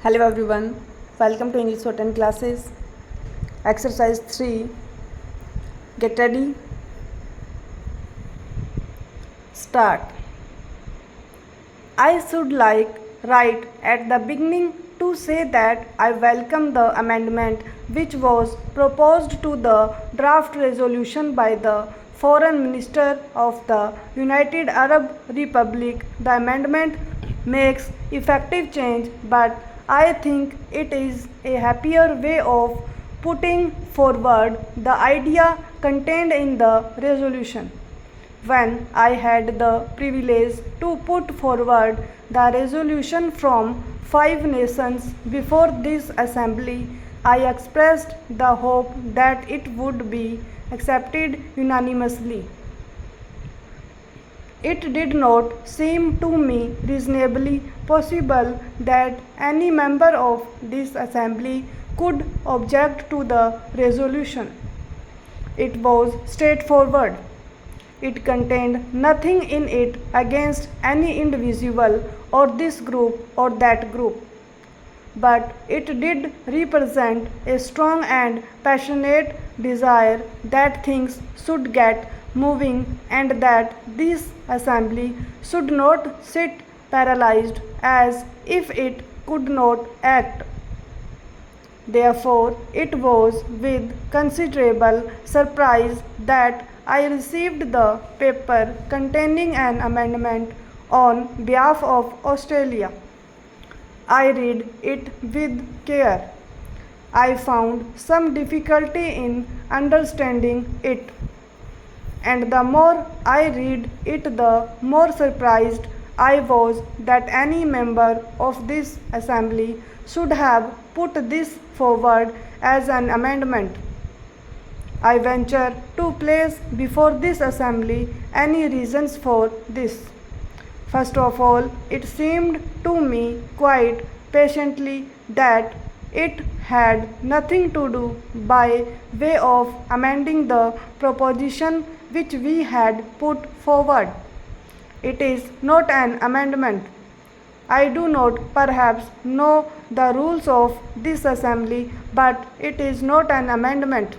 Hello everyone, welcome to English for 10 classes. Exercise 3. Get ready. Start. I should like right at the beginning to say that I welcome the amendment which was proposed to the draft resolution by the Foreign Minister of the United Arab Republic. The amendment makes effective change, but I think it is a happier way of putting forward the idea contained in the resolution. When I had the privilege to put forward the resolution from 5 nations before this assembly, I expressed the hope that it would be accepted unanimously. It did not seem to me reasonably possible that any member of this assembly could object to the resolution. It was straightforward. It contained nothing in it against any individual or this group or that group. But it did represent a strong and passionate desire that things should get moving and that this assembly should not sit paralyzed as if it could not act. Therefore, it was with considerable surprise that I received the paper containing an amendment on behalf of Australia. I read it with care. I found some difficulty in understanding it, and the more I read it, the more surprised I was that any member of this assembly should have put this forward as an amendment. I venture to place before this assembly any reasons for this. First of all, it seemed to me quite patiently that it had nothing to do by way of amending the proposition which we had put forward. It is not an amendment. I do not perhaps know the rules of this assembly, but it is not an amendment.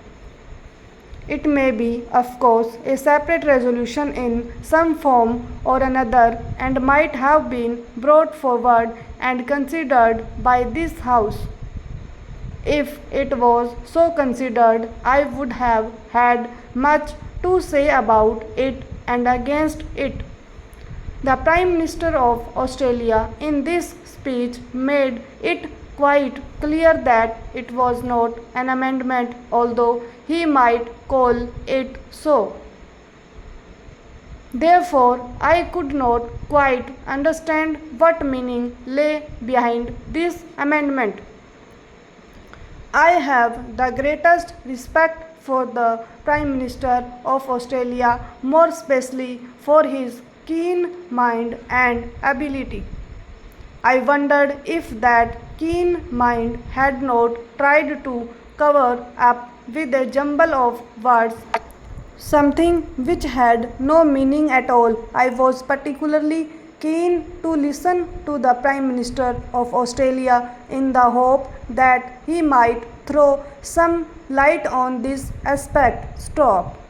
It may be, of course, a separate resolution in some form or another and might have been brought forward and considered by this House. If it was so considered, I would have had much to say about it and against it. The Prime Minister of Australia in this speech made it quite clear that it was not an amendment, although he might call it so. Therefore, I could not quite understand what meaning lay behind this amendment. I have the greatest respect for the Prime Minister of Australia, more especially for his keen mind and ability. I wondered if that keen mind had not tried to cover up with a jumble of words something which had no meaning at all. I was particularly keen to listen to the Prime Minister of Australia in the hope that he might throw some light on this aspect. Stop.